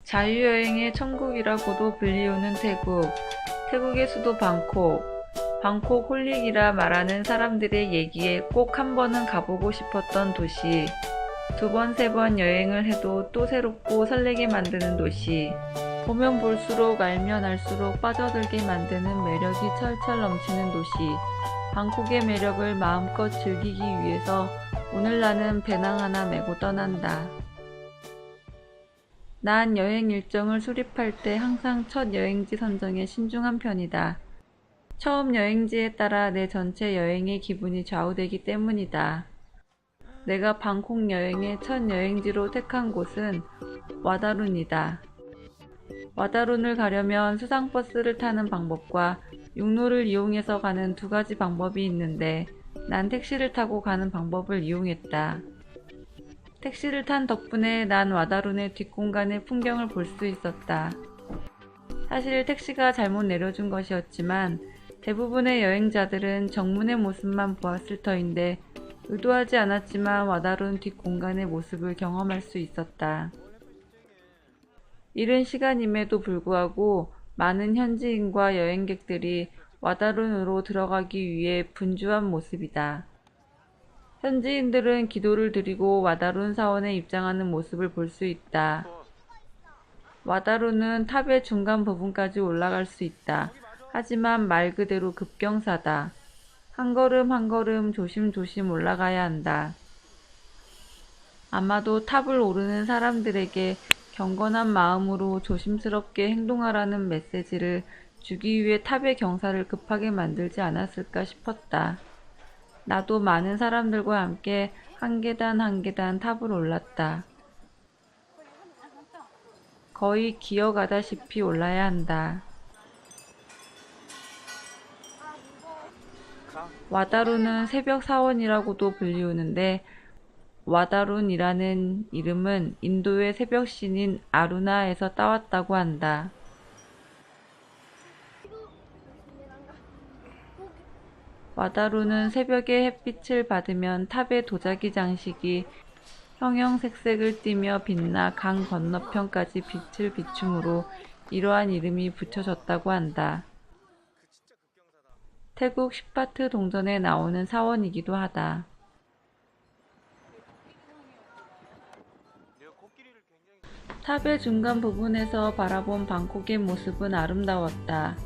자유여행의 천국이라고도 불리우는 태국. 태국의 수도 방콕. 방콕 홀릭이라 말하는 사람들의 얘기에 꼭 한 번은 가보고 싶었던 도시. 두 번, 세 번 여행을 해도 또 새롭고 설레게 만드는 도시. 보면 볼수록 알면 알수록 빠져들게 만드는 매력이 철철 넘치는 도시. 방콕의 매력을 마음껏 즐기기 위해서 오늘 나는 배낭 하나 메고 떠난다. 난 여행 일정을 수립할 때 항상 첫 여행지 선정에 신중한 편이다. 처음 여행지에 따라 내 전체 여행의 기분이 좌우되기 때문이다. 내가 방콕 여행의 첫 여행지로 택한 곳은 와다룬이다. 와다룬을 가려면 수상버스를 타는 방법과 육로를 이용해서 가는 두 가지 방법이 있는데 난 택시를 타고 가는 방법을 이용했다. 택시를 탄 덕분에 난 와다룬의 뒷공간의 풍경을 볼 수 있었다. 사실 택시가 잘못 내려준 것이었지만 대부분의 여행자들은 정문의 모습만 보았을 터인데 의도하지 않았지만 와다룬 뒷공간의 모습을 경험할 수 있었다. 이른 시간임에도 불구하고 많은 현지인과 여행객들이 와다룬으로 들어가기 위해 분주한 모습이다. 현지인들은 기도를 드리고 와다룬 사원에 입장하는 모습을 볼 수 있다. 와다룬은 탑의 중간 부분까지 올라갈 수 있다. 하지만 말 그대로 급경사다. 한 걸음 한 걸음 조심조심 올라가야 한다. 아마도 탑을 오르는 사람들에게 경건한 마음으로 조심스럽게 행동하라는 메시지를 주기 위해 탑의 경사를 급하게 만들지 않았을까 싶었다. 나도 많은 사람들과 함께 한 계단 한 계단 탑을 올랐다. 거의 기어가다시피 올라야 한다. 와다룬은 새벽 사원이라고도 불리우는데 와다룬이라는 이름은 인도의 새벽 신인 아루나에서 따왔다고 한다. 와다룬은 새벽에 햇빛을 받으면 탑의 도자기 장식이 형형색색을 띠며 빛나 강 건너편까지 빛을 비추므로 이러한 이름이 붙여졌다고 한다. 태국 시파트 동전에 나오는 사원이기도 하다. 탑의 중간 부분에서 바라본 방콕의 모습은 아름다웠다.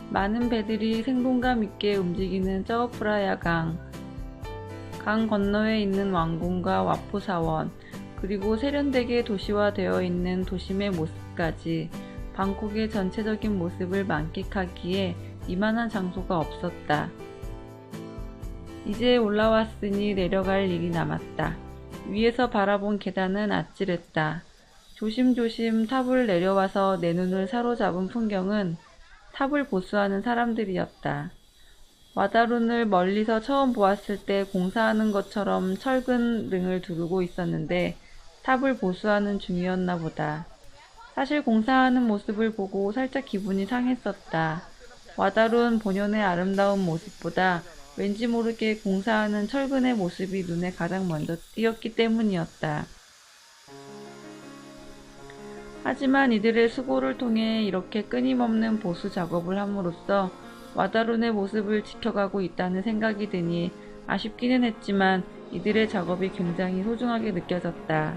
많은 배들이 생동감 있게 움직이는 저우프라야 강, 강 건너에 있는 왕궁과 와포사원, 그리고 세련되게 도시화되어 있는 도심의 모습까지 방콕의 전체적인 모습을 만끽하기에 이만한 장소가 없었다. 이제 올라왔으니 내려갈 일이 남았다. 위에서 바라본 계단은 아찔했다. 조심조심 탑을 내려와서 내 눈을 사로잡은 풍경은 탑을 보수하는 사람들이었다. 와다룬을 멀리서 처음 보았을 때 공사하는 것처럼 철근 릉을 두르고 있었는데 탑을 보수하는 중이었나 보다. 사실 공사하는 모습을 보고 살짝 기분이 상했었다. 와다룬 본연의 아름다운 모습보다 왠지 모르게 공사하는 철근의 모습이 눈에 가장 먼저 띄었기 때문이었다. 하지만 이들의 수고를 통해 이렇게 끊임없는 보수 작업을 함으로써 와다룬의 모습을 지켜가고 있다는 생각이 드니 아쉽기는 했지만 이들의 작업이 굉장히 소중하게 느껴졌다.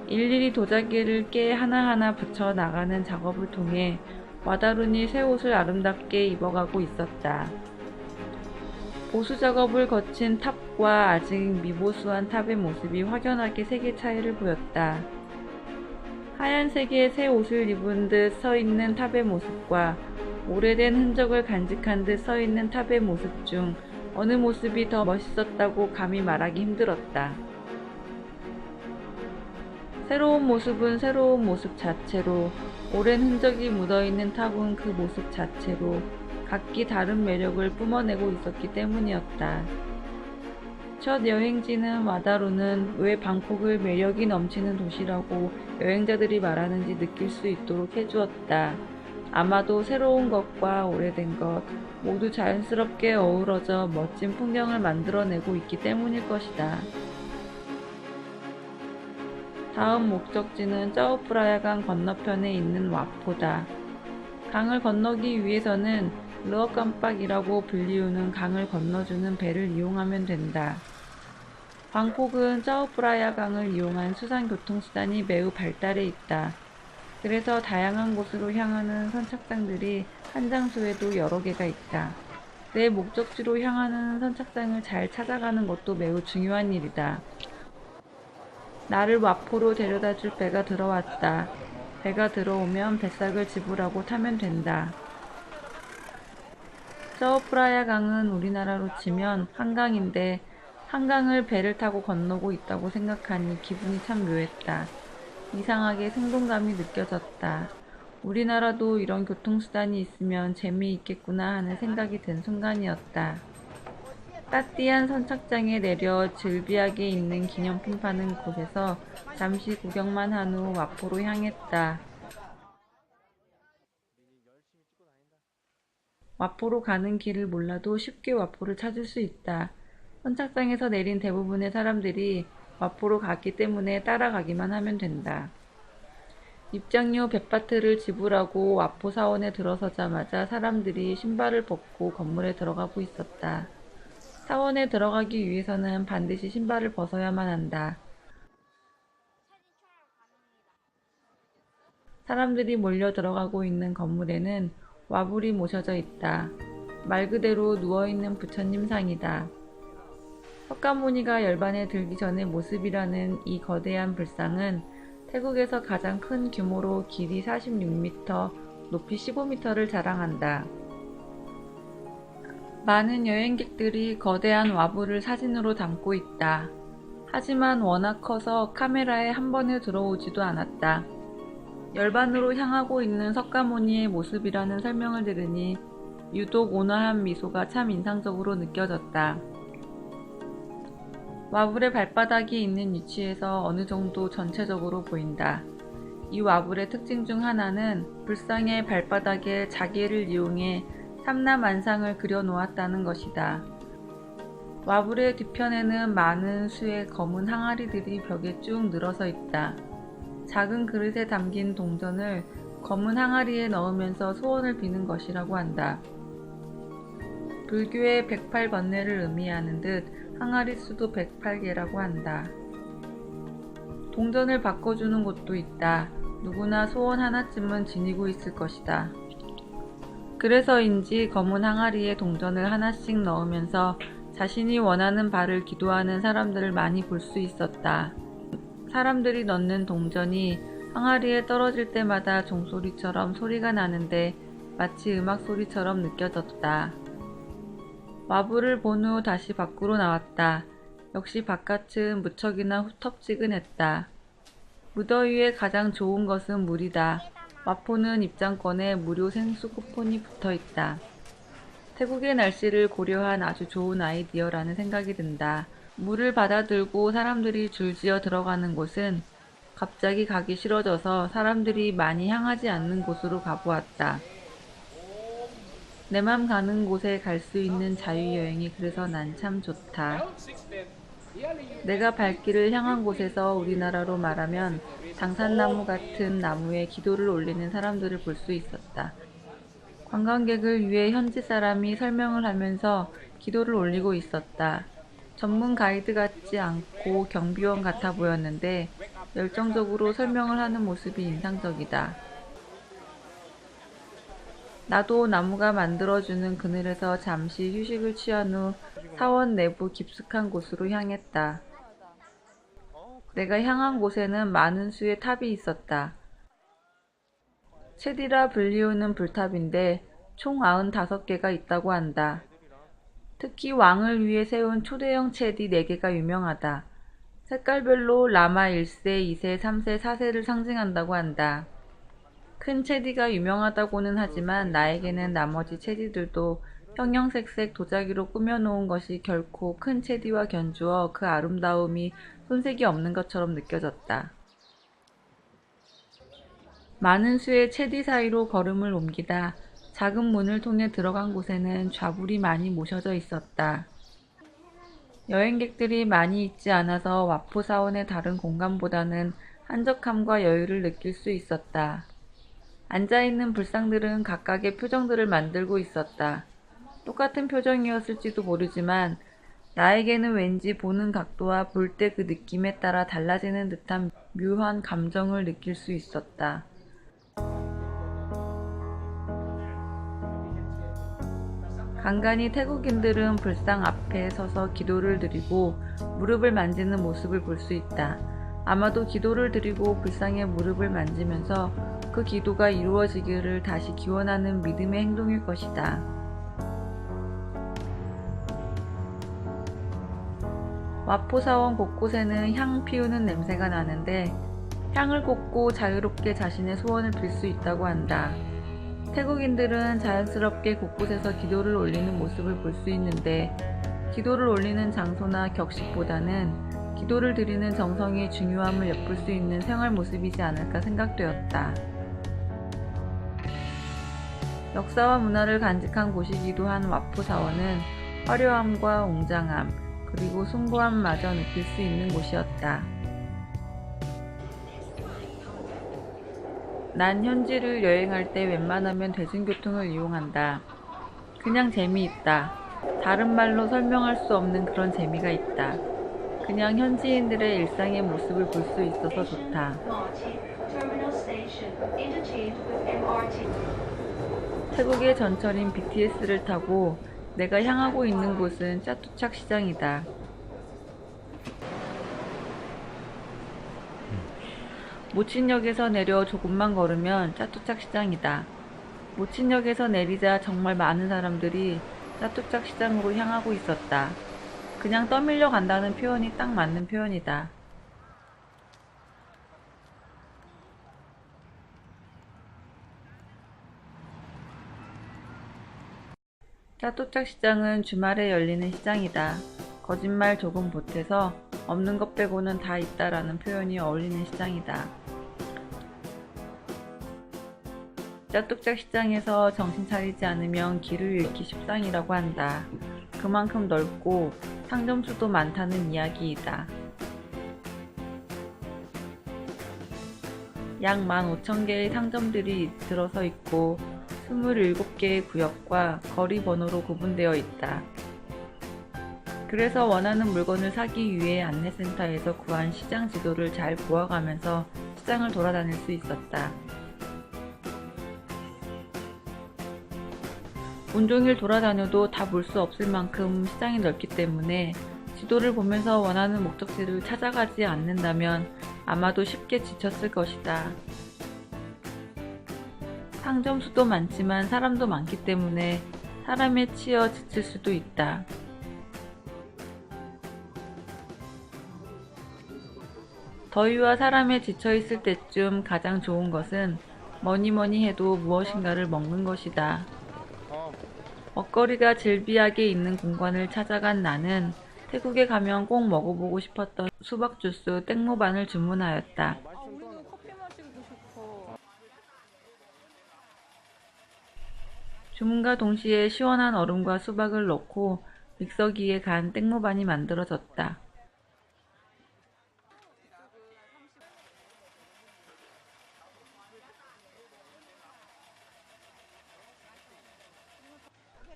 일일이 도자기를 깨 하나하나 붙여 나가는 작업을 통해 와다룬이 새 옷을 아름답게 입어가고 있었다. 보수 작업을 거친 탑과 아직 미보수한 탑의 모습이 확연하게 색의 차이를 보였다. 하얀색의 새 옷을 입은 듯 서 있는 탑의 모습과 오래된 흔적을 간직한 듯 서 있는 탑의 모습 중 어느 모습이 더 멋있었다고 감히 말하기 힘들었다. 새로운 모습은 새로운 모습 자체로, 오랜 흔적이 묻어있는 탑은 그 모습 자체로 각기 다른 매력을 뿜어내고 있었기 때문이었다. 첫 여행지는 와다룬은 왜 방콕을 매력이 넘치는 도시라고 여행자들이 말하는지 느낄 수 있도록 해주었다. 아마도 새로운 것과 오래된 것 모두 자연스럽게 어우러져 멋진 풍경을 만들어내고 있기 때문일 것이다. 다음 목적지는 짜오프라야강 건너편에 있는 와포다. 강을 건너기 위해서는 르어깜빡이라고 불리우는 강을 건너주는 배를 이용하면 된다. 방콕은 짜오프라야 강을 이용한 수상교통수단이 매우 발달해 있다. 그래서 다양한 곳으로 향하는 선착장들이 한 장소에도 여러 개가 있다. 내 목적지로 향하는 선착장을 잘 찾아가는 것도 매우 중요한 일이다. 나를 와포로 데려다줄 배가 들어왔다. 배가 들어오면 뱃삭을 지불하고 타면 된다. 짜오프라야 강은 우리나라로 치면 한강인데 한강을 배를 타고 건너고 있다고 생각하니 기분이 참 묘했다. 이상하게 생동감이 느껴졌다. 우리나라도 이런 교통수단이 있으면 재미있겠구나 하는 생각이 든 순간이었다. 따띠안 선착장에 내려 즐비하게 있는 기념품 파는 곳에서 잠시 구경만 한 후 와포로 향했다. 와포로 가는 길을 몰라도 쉽게 와포를 찾을 수 있다. 선착장에서 내린 대부분의 사람들이 와포로 갔기 때문에 따라가기만 하면 된다. 입장료 100바트를 지불하고 와포 사원에 들어서자마자 사람들이 신발을 벗고 건물에 들어가고 있었다. 사원에 들어가기 위해서는 반드시 신발을 벗어야만 한다. 사람들이 몰려 들어가고 있는 건물에는 와불이 모셔져 있다. 말 그대로 누워있는 부처님 상이다. 석가모니가 열반에 들기 전의 모습이라는 이 거대한 불상은 태국에서 가장 큰 규모로 길이 46m, 높이 15m를 자랑한다. 많은 여행객들이 거대한 와불을 사진으로 담고 있다. 하지만 워낙 커서 카메라에 한 번에 들어오지도 않았다. 열반으로 향하고 있는 석가모니의 모습이라는 설명을 들으니 유독 온화한 미소가 참 인상적으로 느껴졌다. 와불의 발바닥이 있는 위치에서 어느 정도 전체적으로 보인다. 이 와불의 특징 중 하나는 불상의 발바닥에 자개를 이용해 삼라만상을 그려 놓았다는 것이다. 와불의 뒤편에는 많은 수의 검은 항아리들이 벽에 쭉 늘어서 있다. 작은 그릇에 담긴 동전을 검은 항아리에 넣으면서 소원을 비는 것이라고 한다. 불교의 108번뇌를 의미하는 듯 항아리 수도 108개라고 한다. 동전을 바꿔주는 곳도 있다. 누구나 소원 하나쯤은 지니고 있을 것이다. 그래서인지 검은 항아리에 동전을 하나씩 넣으면서 자신이 원하는 바를 기도하는 사람들을 많이 볼 수 있었다. 사람들이 넣는 동전이 항아리에 떨어질 때마다 종소리처럼 소리가 나는데 마치 음악 소리처럼 느껴졌다. 와불을 본 후 다시 밖으로 나왔다. 역시 바깥은 무척이나 후텁지근했다. 무더위에 가장 좋은 것은 물이다. 와포는 입장권에 무료 생수 쿠폰이 붙어있다. 태국의 날씨를 고려한 아주 좋은 아이디어라는 생각이 든다. 물을 받아들고 사람들이 줄지어 들어가는 곳은 갑자기 가기 싫어져서 사람들이 많이 향하지 않는 곳으로 가보았다. 내 맘 가는 곳에 갈 수 있는 자유여행이 그래서 난 참 좋다. 내가 발길을 향한 곳에서 우리나라로 말하면 당산나무 같은 나무에 기도를 올리는 사람들을 볼 수 있었다. 관광객을 위해 현지 사람이 설명을 하면서 기도를 올리고 있었다. 전문 가이드 같지 않고 경비원 같아 보였는데 열정적으로 설명을 하는 모습이 인상적이다. 나도 나무가 만들어주는 그늘에서 잠시 휴식을 취한 후 사원 내부 깊숙한 곳으로 향했다. 내가 향한 곳에는 많은 수의 탑이 있었다. 체디라 불리우는 불탑인데 총 95개가 있다고 한다. 특히 왕을 위해 세운 초대형 체디 4개가 유명하다. 색깔별로 라마 1세, 2세, 3세, 4세를 상징한다고 한다. 큰 체디가 유명하다고는 하지만 나에게는 나머지 체디들도 형형색색 도자기로 꾸며놓은 것이 결코 큰 체디와 견주어 그 아름다움이 손색이 없는 것처럼 느껴졌다. 많은 수의 체디 사이로 걸음을 옮기다 작은 문을 통해 들어간 곳에는 좌불이 많이 모셔져 있었다. 여행객들이 많이 있지 않아서 와포 사원의 다른 공간보다는 한적함과 여유를 느낄 수 있었다. 앉아있는 불상들은 각각의 표정들을 만들고 있었다. 똑같은 표정이었을지도 모르지만 나에게는 왠지 보는 각도와 볼 때 그 느낌에 따라 달라지는 듯한 묘한 감정을 느낄 수 있었다. 간간히 태국인들은 불상 앞에 서서 기도를 드리고 무릎을 만지는 모습을 볼 수 있다. 아마도 기도를 드리고 불상의 무릎을 만지면서 그 기도가 이루어지기를 다시 기원하는 믿음의 행동일 것이다. 와포사원 곳곳에는 향 피우는 냄새가 나는데 향을 꽂고 자유롭게 자신의 소원을 빌 수 있다고 한다. 태국인들은 자연스럽게 곳곳에서 기도를 올리는 모습을 볼 수 있는데 기도를 올리는 장소나 격식보다는 기도를 드리는 정성의 중요함을 엿볼 수 있는 생활 모습이지 않을까 생각되었다. 역사와 문화를 간직한 곳이기도 한 와포사원은 화려함과 웅장함, 그리고 숭고함마저 느낄 수 있는 곳이었다. 난 현지를 여행할 때 웬만하면 대중교통을 이용한다. 그냥 재미있다. 다른 말로 설명할 수 없는 그런 재미가 있다. 그냥 현지인들의 일상의 모습을 볼 수 있어서 좋다. 태국의 전철인 BTS를 타고 내가 향하고 있는 곳은 짜투착 시장이다. 모친역에서 내려 조금만 걸으면 짜투착 시장이다. 모친역에서 내리자 정말 많은 사람들이 짜투착 시장으로 향하고 있었다. 그냥 떠밀려 간다는 표현이 딱 맞는 표현이다. 짜투착 시장은 주말에 열리는 시장이다. 거짓말 조금 보태서 없는 것 빼고는 다 있다라는 표현이 어울리는 시장이다. 짜뚝짝 시장에서 정신 차리지 않으면 길을 잃기 십상이라고 한다. 그만큼 넓고 상점 수도 많다는 이야기이다. 약 15,000개의 상점들이 들어서 있고 27개의 구역과 거리 번호로 구분되어 있다. 그래서 원하는 물건을 사기 위해 안내센터에서 구한 시장 지도를 잘 보아가면서 시장을 돌아다닐 수 있었다. 온종일 돌아다녀도 다 볼 수 없을 만큼 시장이 넓기 때문에 지도를 보면서 원하는 목적지를 찾아가지 않는다면 아마도 쉽게 지쳤을 것이다. 상점 수도 많지만 사람도 많기 때문에 사람에 치여 지칠 수도 있다. 더위와 사람에 지쳐있을 때쯤 가장 좋은 것은 뭐니뭐니 해도 무엇인가를 먹는 것이다. 먹거리가 즐비하게 있는 공간을 찾아간 나는 태국에 가면 꼭 먹어보고 싶었던 수박 주스 땡모반을 주문하였다. 우리도 커피 마시고 싶어. 주문과 동시에 시원한 얼음과 수박을 넣고 믹서기에 간 땡모반이 만들어졌다.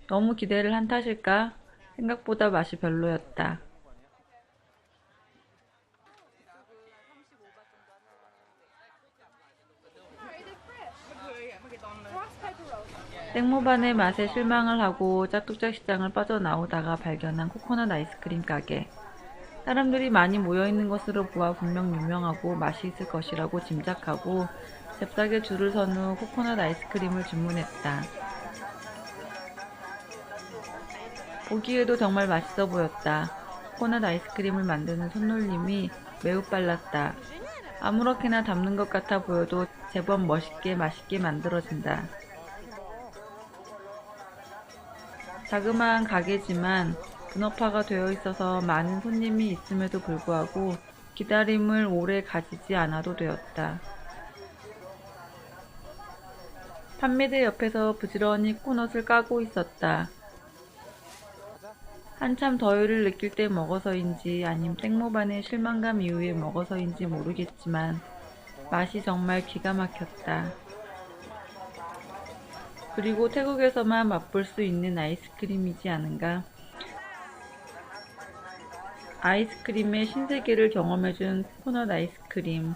너무 기대를 한 탓일까? 생각보다 맛이 별로였다. 땡모반의 맛에 실망을 하고 짜뚝짝 시장을 빠져나오다가 발견한 코코넛 아이스크림 가게. 사람들이 많이 모여있는 것으로 보아 분명 유명하고 맛이 있을 것이라고 짐작하고 잽싸게 줄을 선 후 코코넛 아이스크림을 주문했다. 보기에도 정말 맛있어 보였다. 코코넛 아이스크림을 만드는 손놀림이 매우 빨랐다. 아무렇게나 담는 것 같아 보여도 제법 멋있게 맛있게 만들어진다. 자그마한 가게지만 분업화가 되어 있어서 많은 손님이 있음에도 불구하고 기다림을 오래 가지지 않아도 되었다. 판매대 옆에서 부지런히 코코넛을 까고 있었다. 한참 더위를 느낄 때 먹어서인지 아님 땡모반의 실망감 이후에 먹어서인지 모르겠지만 맛이 정말 기가 막혔다. 그리고 태국에서만 맛볼 수 있는 아이스크림이지 않은가? 아이스크림의 신세계를 경험해준 코코넛 아이스크림.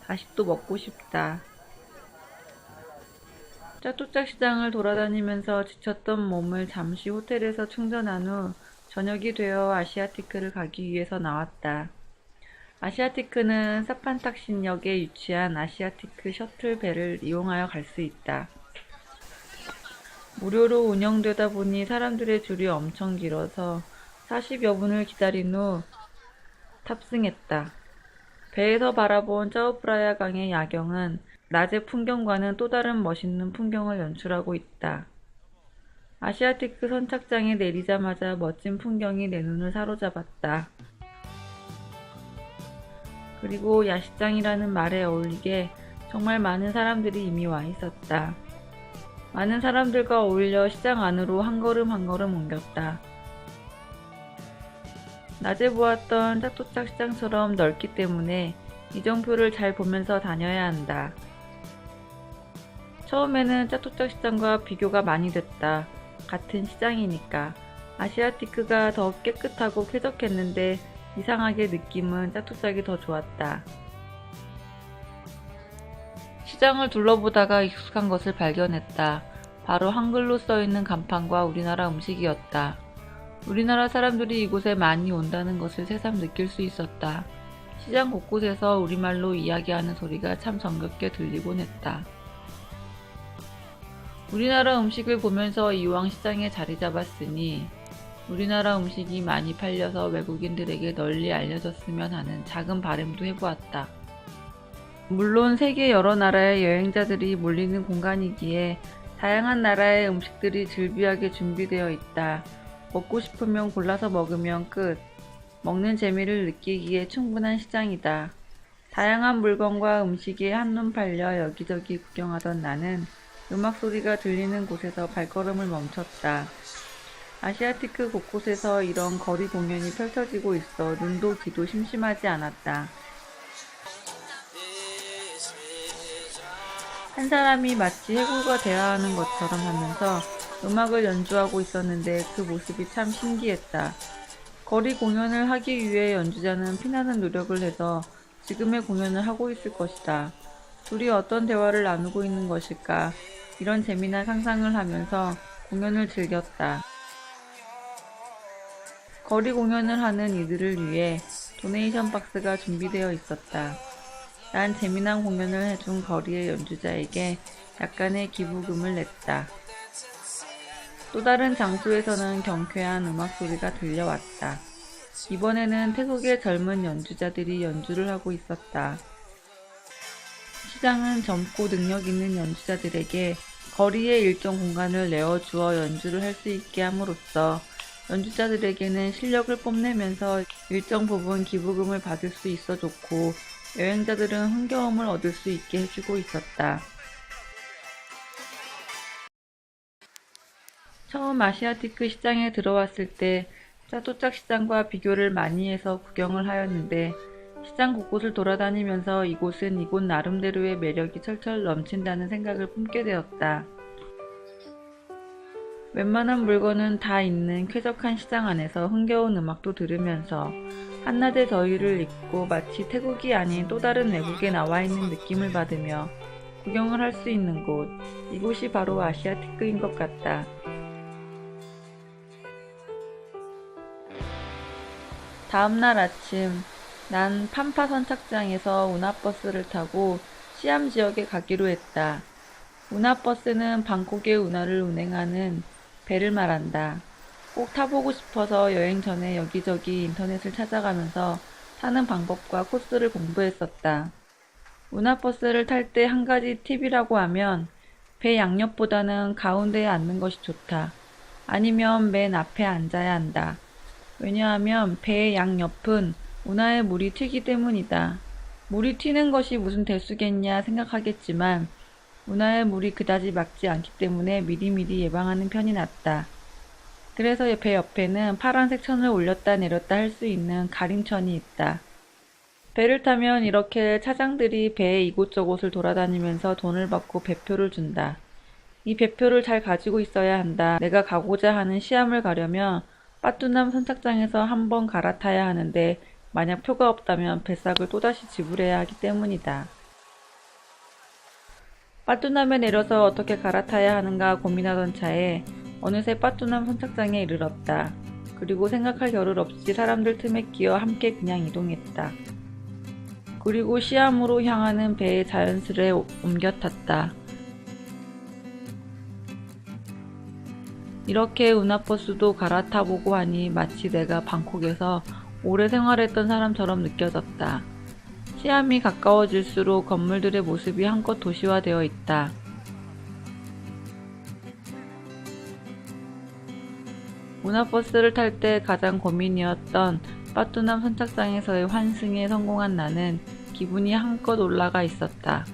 다시 또 먹고 싶다. 짜뚜짝 시장을 돌아다니면서 지쳤던 몸을 잠시 호텔에서 충전한 후 저녁이 되어 아시아티크를 가기 위해서 나왔다. 아시아티크는 사판탁신역에 위치한 아시아티크 셔틀배를 이용하여 갈 수 있다. 무료로 운영되다 보니 사람들의 줄이 엄청 길어서 40여 분을 기다린 후 탑승했다. 배에서 바라본 짜오프라야 강의 야경은 낮의 풍경과는 또 다른 멋있는 풍경을 연출하고 있다. 아시아티크 선착장에 내리자마자 멋진 풍경이 내 눈을 사로잡았다. 그리고 야시장이라는 말에 어울리게 정말 많은 사람들이 이미 와 있었다. 많은 사람들과 어울려 시장 안으로 한 걸음 한 걸음 옮겼다. 낮에 보았던 짜뚜짝 시장처럼 넓기 때문에 이정표를 잘 보면서 다녀야 한다. 처음에는 짜뚜짝 시장과 비교가 많이 됐다. 같은 시장이니까. 아시아티크가 더 깨끗하고 쾌적했는데 이상하게 느낌은 짜뚜짝이 더 좋았다. 시장을 둘러보다가 익숙한 것을 발견했다. 바로 한글로 써있는 간판과 우리나라 음식이었다. 우리나라 사람들이 이곳에 많이 온다는 것을 새삼 느낄 수 있었다. 시장 곳곳에서 우리말로 이야기하는 소리가 참 정겹게 들리곤 했다. 우리나라 음식을 보면서 이왕 시장에 자리 잡았으니 우리나라 음식이 많이 팔려서 외국인들에게 널리 알려졌으면 하는 작은 바람도 해보았다. 물론 세계 여러 나라의 여행자들이 몰리는 공간이기에 다양한 나라의 음식들이 즐비하게 준비되어 있다. 먹고 싶으면 골라서 먹으면 끝. 먹는 재미를 느끼기에 충분한 시장이다. 다양한 물건과 음식이 한눈 팔려 여기저기 구경하던 나는 음악 소리가 들리는 곳에서 발걸음을 멈췄다. 아시아티크 곳곳에서 이런 거리 공연이 펼쳐지고 있어 눈도 귀도 심심하지 않았다. 한 사람이 마치 해골과 대화하는 것처럼 하면서 음악을 연주하고 있었는데 그 모습이 참 신기했다. 거리 공연을 하기 위해 연주자는 피나는 노력을 해서 지금의 공연을 하고 있을 것이다. 둘이 어떤 대화를 나누고 있는 것일까? 이런 재미난 상상을 하면서 공연을 즐겼다. 거리 공연을 하는 이들을 위해 도네이션 박스가 준비되어 있었다. 난 재미난 공연을 해준 거리의 연주자에게 약간의 기부금을 냈다. 또 다른 장소에서는 경쾌한 음악 소리가 들려왔다. 이번에는 태국의 젊은 연주자들이 연주를 하고 있었다. 시장은 젊고 능력 있는 연주자들에게 거리의 일정 공간을 내어주어 연주를 할 수 있게 함으로써 연주자들에게는 실력을 뽐내면서 일정 부분 기부금을 받을 수 있어 좋고 여행자들은 흥겨움을 얻을 수 있게 해주고 있었다. 처음 아시아티크 시장에 들어왔을 때 짜뚜짝 시장과 비교를 많이 해서 구경을 하였는데 시장 곳곳을 돌아다니면서 이곳은 이곳 나름대로의 매력이 철철 넘친다는 생각을 품게 되었다. 웬만한 물건은 다 있는 쾌적한 시장 안에서 흥겨운 음악도 들으면서 한낮의 더위를 잊고 마치 태국이 아닌 또 다른 외국에 나와 있는 느낌을 받으며 구경을 할 수 있는 곳, 이곳이 바로 아시아티크인 것 같다. 다음날 아침, 난 판파 선착장에서 운하버스를 타고 시암 지역에 가기로 했다. 운하버스는 방콕의 운하를 운행하는 배를 말한다. 꼭 타보고 싶어서 여행 전에 여기저기 인터넷을 찾아가면서 타는 방법과 코스를 공부했었다. 운하버스를 탈 때 한 가지 팁이라고 하면 배 양옆보다는 가운데에 앉는 것이 좋다. 아니면 맨 앞에 앉아야 한다. 왜냐하면 배의 양옆은 운하에 물이 튀기 때문이다. 물이 튀는 것이 무슨 대수겠냐 생각하겠지만 운하에 물이 그다지 막지 않기 때문에 미리미리 예방하는 편이 낫다. 그래서 배 옆에는 파란색 천을 올렸다 내렸다 할 수 있는 가림천이 있다. 배를 타면 이렇게 차장들이 배의 이곳저곳을 돌아다니면서 돈을 받고 배표를 준다. 이 배표를 잘 가지고 있어야 한다. 내가 가고자 하는 시암을 가려면 빠뚜남 선착장에서 한번 갈아타야 하는데 만약 표가 없다면 배삭을 또다시 지불해야 하기 때문이다. 빠뚜남에 내려서 어떻게 갈아타야 하는가 고민하던 차에 어느새 빠뚜남 선착장에 이르렀다. 그리고 생각할 겨를 없이 사람들 틈에 끼어 함께 그냥 이동했다. 그리고 시암으로 향하는 배에 자연스레 옮겨 탔다. 이렇게 운하버스도 갈아타보고 하니 마치 내가 방콕에서 오래 생활했던 사람처럼 느껴졌다. 시암이 가까워질수록 건물들의 모습이 한껏 도시화되어 있다. 운하버스를 탈 때 가장 고민이었던 빠뚜남 선착장에서의 환승에 성공한 나는 기분이 한껏 올라가 있었다.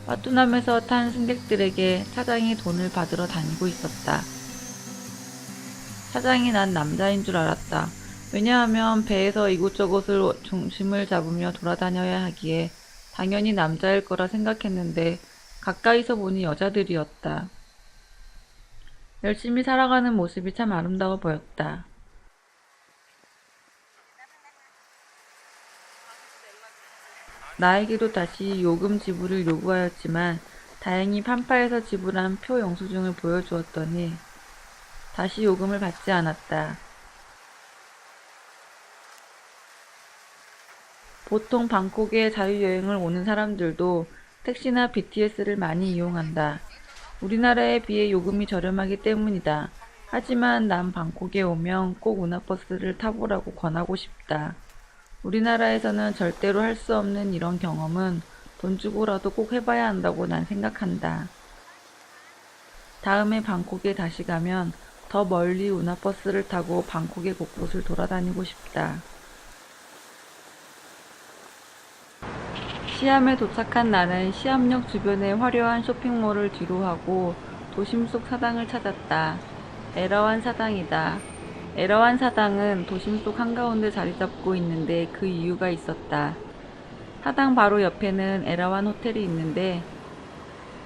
빠뚜남에서 탄 승객들에게 차장이 돈을 받으러 다니고 있었다. 차장이 난 남자인 줄 알았다. 왜냐하면 배에서 이곳저곳을 중심을 잡으며 돌아다녀야 하기에 당연히 남자일 거라 생각했는데 가까이서 보니 여자들이었다. 열심히 살아가는 모습이 참 아름다워 보였다. 나에게도 다시 요금 지불을 요구하였지만 다행히 판파에서 지불한 표 영수증을 보여주었더니 다시 요금을 받지 않았다. 보통 방콕에 자유여행을 오는 사람들도 택시나 BTS를 많이 이용한다. 우리나라에 비해 요금이 저렴하기 때문이다. 하지만 난 방콕에 오면 꼭 운하버스를 타보라고 권하고 싶다. 우리나라에서는 절대로 할 수 없는 이런 경험은 돈 주고라도 꼭 해봐야 한다고 난 생각한다. 다음에 방콕에 다시 가면 더 멀리 운하버스를 타고 방콕의 곳곳을 돌아다니고 싶다. 시암에 도착한 나는 시암역 주변의 화려한 쇼핑몰을 뒤로하고 도심 속 사당을 찾았다. 에라완 사당이다. 에라완 사당은 도심 속 한가운데 자리 잡고 있는데 그 이유가 있었다. 사당 바로 옆에는 에라완 호텔이 있는데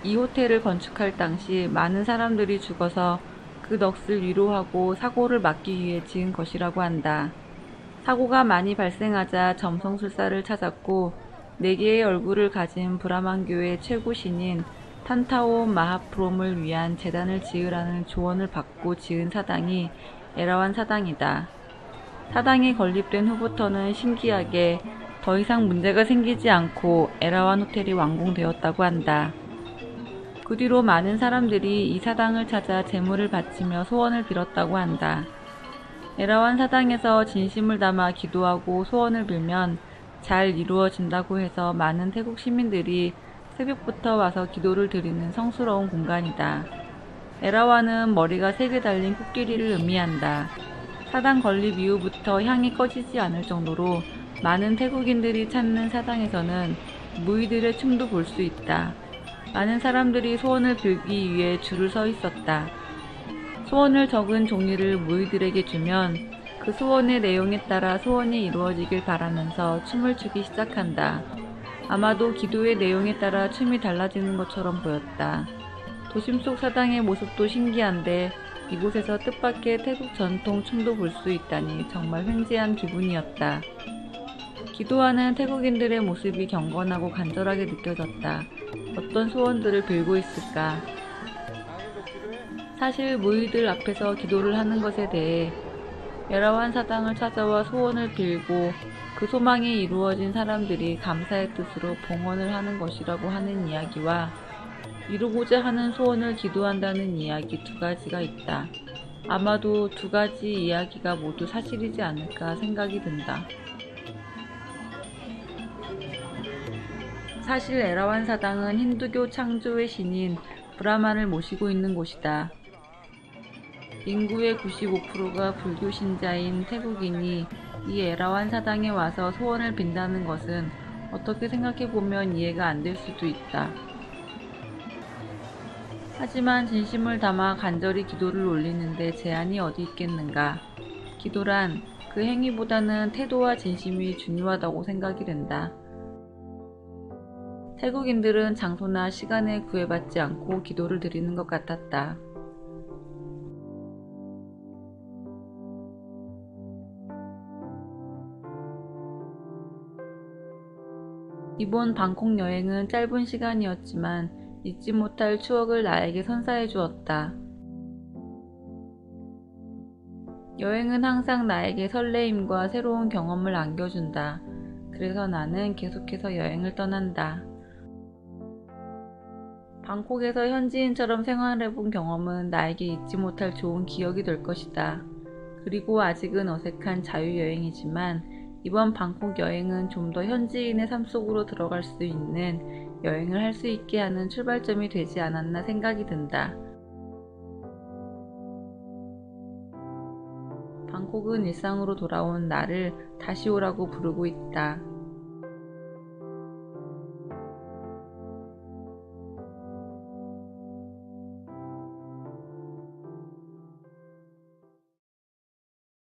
이 호텔을 건축할 당시 많은 사람들이 죽어서 그 넋을 위로하고 사고를 막기 위해 지은 것이라고 한다. 사고가 많이 발생하자 점성술사를 찾았고 4개의 얼굴을 가진 브라만교의 최고 신인 탄타오 마하프롬을 위한 제단을 지으라는 조언을 받고 지은 사당이 에라완 사당이다. 사당이 건립된 후부터는 신기하게 더 이상 문제가 생기지 않고 에라완 호텔이 완공되었다고 한다. 그 뒤로 많은 사람들이 이 사당을 찾아 제물을 바치며 소원을 빌었다고 한다. 에라완 사당에서 진심을 담아 기도하고 소원을 빌면 잘 이루어진다고 해서 많은 태국 시민들이 새벽부터 와서 기도를 드리는 성스러운 공간이다. 에라완은 머리가 3개 달린 코끼리를 의미한다. 사당 건립 이후부터 향이 꺼지지 않을 정도로 많은 태국인들이 찾는 사당에서는 무이들의 춤도 볼 수 있다. 많은 사람들이 소원을 빌기 위해 줄을 서 있었다. 소원을 적은 종이를 무이들에게 주면 그 소원의 내용에 따라 소원이 이루어지길 바라면서 춤을 추기 시작한다. 아마도 기도의 내용에 따라 춤이 달라지는 것처럼 보였다. 도심 속 사당의 모습도 신기한데 이곳에서 뜻밖의 태국 전통 춤도 볼 수 있다니 정말 횡재한 기분이었다. 기도하는 태국인들의 모습이 경건하고 간절하게 느껴졌다. 어떤 소원들을 빌고 있을까? 사실 무이들 앞에서 기도를 하는 것에 대해 에라완 사당을 찾아와 소원을 빌고 그 소망이 이루어진 사람들이 감사의 뜻으로 봉헌을 하는 것이라고 하는 이야기와 이루고자 하는 소원을 기도한다는 이야기 2가지가 있다. 아마도 2가지 이야기가 모두 사실이지 않을까 생각이 든다. 사실 에라완 사당은 힌두교 창조의 신인 브라만을 모시고 있는 곳이다. 인구의 95%가 불교 신자인 태국인이 이 에라완 사당에 와서 소원을 빈다는 것은 어떻게 생각해보면 이해가 안 될 수도 있다. 하지만 진심을 담아 간절히 기도를 올리는데 제한이 어디 있겠는가. 기도란 그 행위보다는 태도와 진심이 중요하다고 생각이 된다. 태국인들은 장소나 시간에 구애받지 않고 기도를 드리는 것 같았다. 이번 방콕 여행은 짧은 시간이었지만 잊지 못할 추억을 나에게 선사해 주었다. 여행은 항상 나에게 설레임과 새로운 경험을 안겨준다. 그래서 나는 계속해서 여행을 떠난다. 방콕에서 현지인처럼 생활해본 경험은 나에게 잊지 못할 좋은 기억이 될 것이다. 그리고 아직은 어색한 자유여행이지만 이번 방콕 여행은 좀 더 현지인의 삶 속으로 들어갈 수 있는 여행을 할 수 있게 하는 출발점이 되지 않았나 생각이 든다. 방콕은 일상으로 돌아온 나를 다시 오라고 부르고 있다.